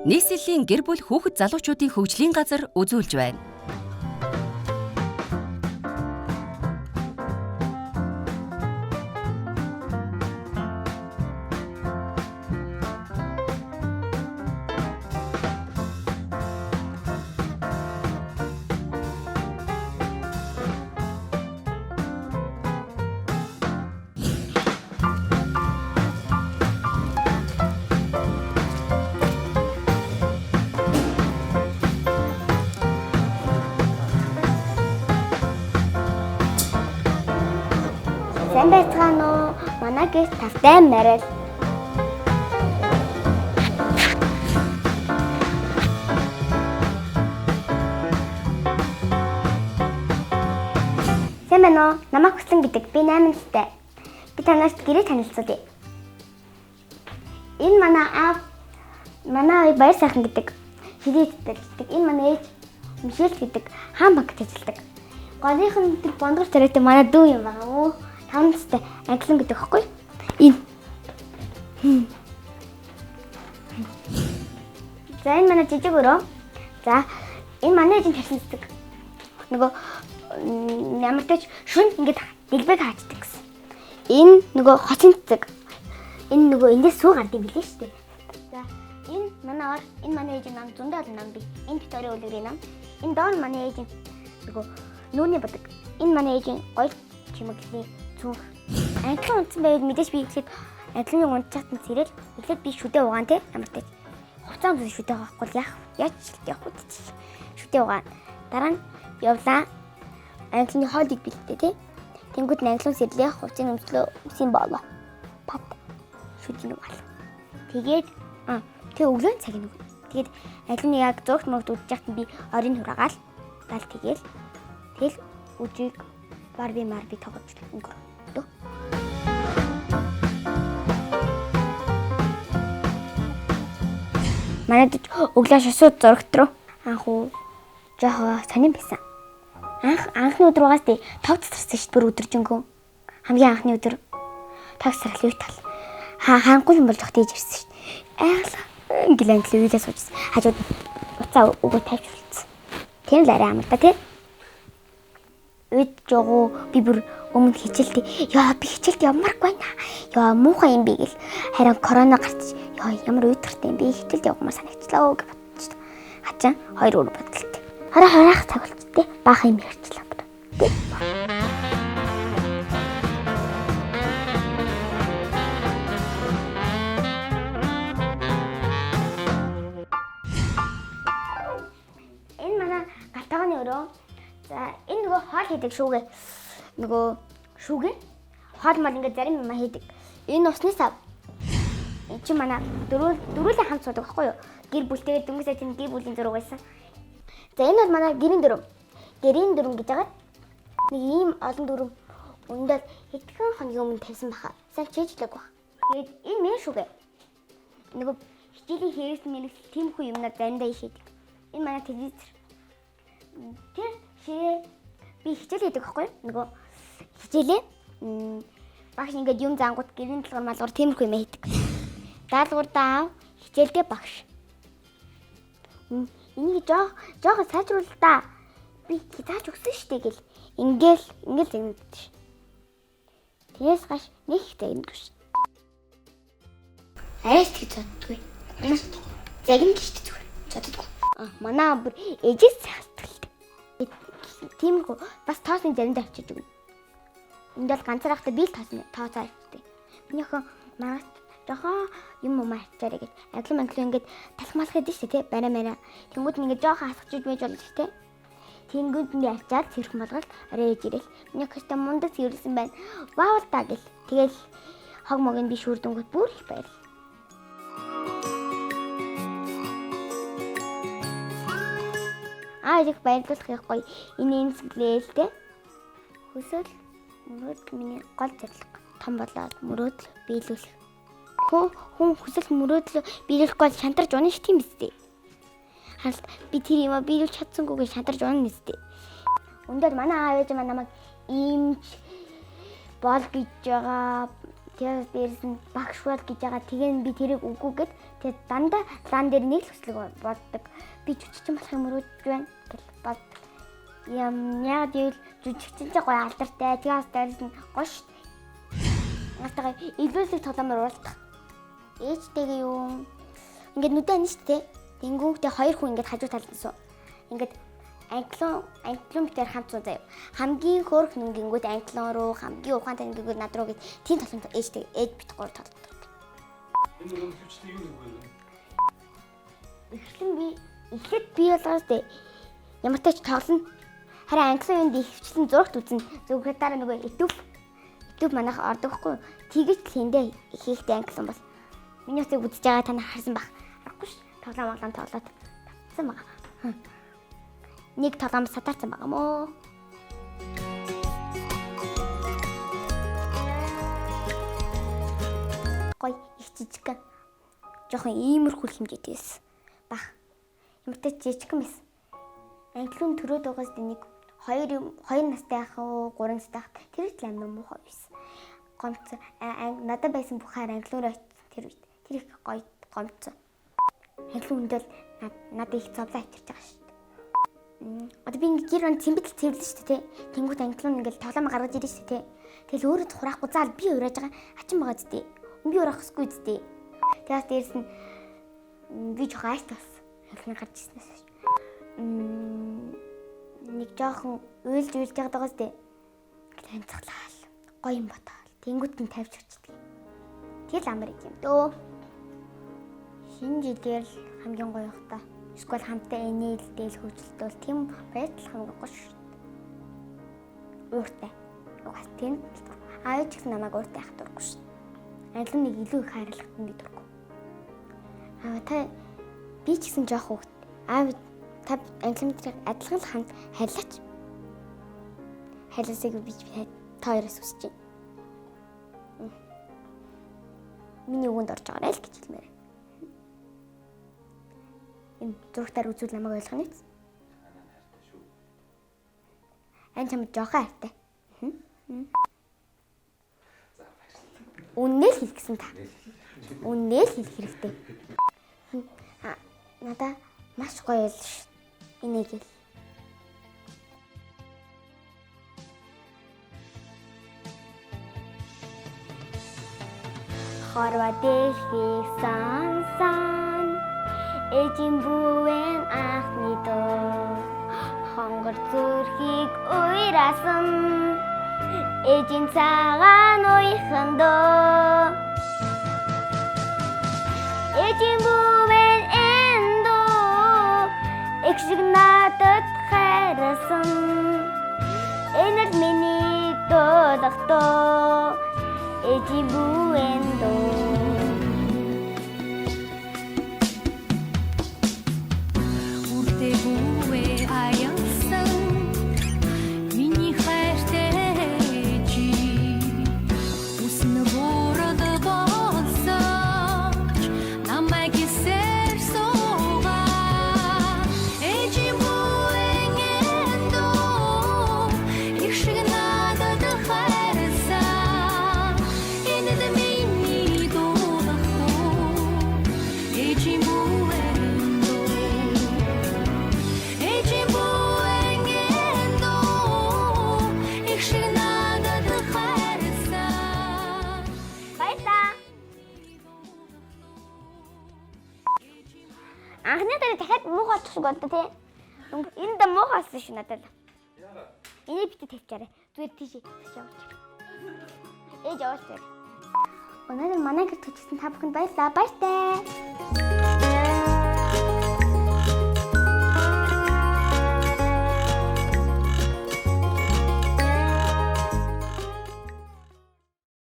Нийслэлийн гэр бүл хүүхэд залуучуудын хөгжлийн газар үзүүлж байна. Сайн байцгаана уу? Манай гэрт тавтай марил. Сайн байна уу? Намайг Хүслэн гэдэг. Би 8 настай. Би танаас гэрээ танилцуулъя. Энэ манай баяр сайхан гэдэг. Хилээд ажилладаг. Энэ манай ээж Мишель гэдэг хаан банкт ажилладаг. Гонхын тэр бондгор царайтай манай дүү юм байна уу? 5 настай Англин гэдэг хэвгүй. Энэ. За энэ манай жижиг өрөө. За энэ манай ээж тарсанцдаг. Нөгөө ямар ч шүнд ингээд дэлбэг хаачдаг гэсэн. Энэ нөгөө хоцонцдаг. Энэ нөгөө эндээс сүү гардаг билээ шүү дээ. За энэ манай ээж нам зундаа нам би. Энэ Викторийн үлгэрийн нам. Энэ доор манай ээж нөгөө нүүрний бодог. Энэ манай ээж гоё чимэглийн цүнх. Англин унтсан байвал мэдээж би ихэд англины унтчихсан зэрэг эхлээд би шүдээ угаан те ямар ч хуцаан зүс шүдээ авахгүй яаж явах вэ? Шүдээ угаан. Дараа нь явлаа. Англины хоолыг бэлдээ те. Тэнгүүд нь англиун сэрлээ хувцын өмслөө үсийн болоо. Пат шүдийн угаал. Тэгээд тэгээ өглөө цаг нэг. Тэгээд англины яг зөөгт мөгд үдчихт би оройн хураагаал дал тэгэл үжиг барби тоглож өнгөрөө. Манайд өглөө шосууд зурагт руу анхуу жоо сонирн байсан. Анхны өдөр угаас тий тав цэцэрсэн шүү дээ өдөржингөө. Хамгийн анхны өдөр тав сархал үе тал. Хаангүй юм болж хатэж ирсэн шүү дээ. Айглаа ингээл англи үеэс суужсэн. Хажууд уцаа өгөө тавьчихсан. Тийм л арай амар та тий. Үйд жоо би бүр өмнө хичээлтэй. Яа би хичээлд ямаргүй байна. Яа муухай юм би гэл. Харин корона гарч яа ямар үйдэртэй юм би хичээлд явмаар санагчлаа гэж бодчихсон. Хачаа 2 өөр бодлоо. Харах цаг болчтой. Баахан юм ярьчлаа. Энэ манай галтааны өрөө. За энэ нөгөө хоол хийдэг шүүгээ. Нөгөө шүүгээ хоол мал ингээд зарим юм хийдэг. Энэ усны сав. Энд чи манай дөрүүлийн хамт суудаг байхгүй юу? Гэр бүлтэйгээ дөнгөсөө тийм гэр бүлийн зураг байсан. За энэ бол манай гэрийн дөрөв. Гэрийн дөрөв гэж байгаа. Нэг ийм олон дөрөв өндөө хэдхэн хоногийн өмнө тавьсан баха. Сайн чийжлэг баг. Тэгээд энэ мэн шүүгээ. Нөгөө хичээлийн хэрэгс мэрэгс тиймхүү юмнаар заримдаа ишээдэг. Энэ манай телевизэр. Тэр ширээ би хичээл хийдэг байхгүй нөгөө хичээлээ багш ингээд юм зангууд гэрийн талгар малгар тиймэрхүү юм хийдэг. Даалгавар даав хичээлдээ багш. Энийг жоохон сайжруул та. Би зааж өгсөн шүү дээ гэл. Ингээл загнаад ш. Тэгээс гаш нэг их загнаад ш. Арайс тэг цоддгүй. Загнаад шүү дээ зүгээр. Цоддгүй. Манай бүр ээжээс цаастгалтай. Тиймэрхүү бас тоосны заримдаа авчиж өгнө. Энд бол ганцаархтай би л тооцоо авчихдээ. Миний охин маргааш жоохон юм авчаарэ гэж. Англин ингээд талхмалах гэдэг шүү дээ, бараа. Тэнгүүд нь ингээд жоохон хасгаж байж болж тээ. Тэнгүүд нь ячаад цэрхэн болгол арай ээж ирэл. Миний охин мундас ирсэн байна. Вау та гэл. Тэгэл хог могийн би шүрдэнгүүт бүр их баяр. Их баярлуулах их гоё. Энэ инсгэлээл те. Хүсэл мөрөөдөл миний гол зорилго том болоод мөрөөдөл биелүүлэх. Хүн хүсэл мөрөөдөл биелүүлэх гол шантарч унах шүү тийм биз дээ. Харин би тэр юм биелүүлж чадсангүйгээ шантарч унах биз дээ. Өндөр манай аав ээж намайг иймч бол гэж байгаа Тэгээд дээрс нь багш бол гэж байгаа. Тэгээд би тэрийг үгүй гэд тэгээд дандаа лан дээр нэг л хүслэг боддог. Би жүжигчин болох юм өрөөж байна гэж боддог. Яг гэвэл жүжигчин ч гоё алдартай. Тэгээд дээрс нь гоё шүү дээ. Настайгаа илүүлэг тоглоомор уулзах. Ээжтэйгээ юу ингээд нүдэ аниш тээ. Тэнгүүгтэй хоёр хүн ингээд хажуу талд суу. Ингээд англиум битээр хамт суу заяа. Хамгийн хөөрх нүнгингүүд англиум руу, хамгийн ухаантай нүнгингүүд над руу гэж тийм тоглоомд ээж бит гоор тоглодог. Энэ нэг хөвчлийг юу вэ? Эхлэн би болгоос тээ. Ямар ч тач тоглоно. Харин англиум үнд хөвчлэн зурагт үзэн зөвхөн дараа нөгөө YouTube манайх ордог хгүй. Тэгэж л хэндээ хийхтэй англиум бол. Миний утсыг үзэж байгаа та нар харсан баг. Харахгүй ш. Тоглоом тоглоод татсан баг. Нэг тоглоом сатарсан байгаа мó. Гой их жижиг. Жохон иймэрхүү хэмжээтэйс. Баг. Ямар ч жижигхэн байсан. Англиум төрөөд байгаас нэг 2 настай ах уу 3 настай ах тэр их амар муухай байсан. Гомц надад байсан бүх хайр англиураа тэр үед тэр их гоё гомц. Англиум үндэл надад их зовлоо авчирч байгаа шүү дээ. Одоо би ингээ гэр он цэмбэл цэвэрлэн шүү дээ. Тэнгүүт англиум ингээл тоглоом гаргаж ирсэн шүү дээ. Тэгэл өөрөө хураахгүй заал би уураж байгаа хачин байгаа зү дээ. Би уурахгүй зү дээ. Тэгээс дээрс нь би жоо айс тас. Англиум гарч ирснээс. Нэг жоохон уйлж байгаа даа зү дээ. Амцглаал. Гоё юм бодоол. Тэнгүүт нь тавьж очдөг. Тэгэл амар юм дөө. Шинэ жилээр л хамгийн гоё хта. Эсвэл хамтаа энээлдэл хөвчлөлтөл тийм байдал хамгийн гоё шүү дээ. Ууртай. Угаас тийм ааж их намайг ууртай хах дурггүй шүү дээ. Англиум нэг илүү их хайрлах нэг дурггүй. Та би ч гэсэн жоох хөвгт. Та англиумтрыг адилхан л хамт хайрлаач. Хайрласыг би та хоёроос хүсэж байна. Миний үгэнд орж байгаа л гэж хэлмээр. Энэ зургатаар үзүүл намайг ойлгох нь. Ань чамд жоохон хайртай. Үннээ л хэлэх гэсэн та. Үннээ л хэлэх хэрэгтэй. Надаа маш гоё л ш. Энийг л. Хорва дэлхийг сан эжин бүвэн анхны доо хонгор зүрхийг уйрасан эжин цагаан уйхан доо эжин бүвэн эндо экшиг надад хайрсан энэр миний дуулахтоо эжин бүвэн доо анхны дээр дахиад муухай тус боддог тий. Энэ да муухайсэн шүү надад. Яа. Энийг битээ тавьчаарай. Зүгээр тийш яваач. Ээж яваач. Өнөөдөр манай гэр төчсөн та бүхэнд баярлалаа. Баяртай.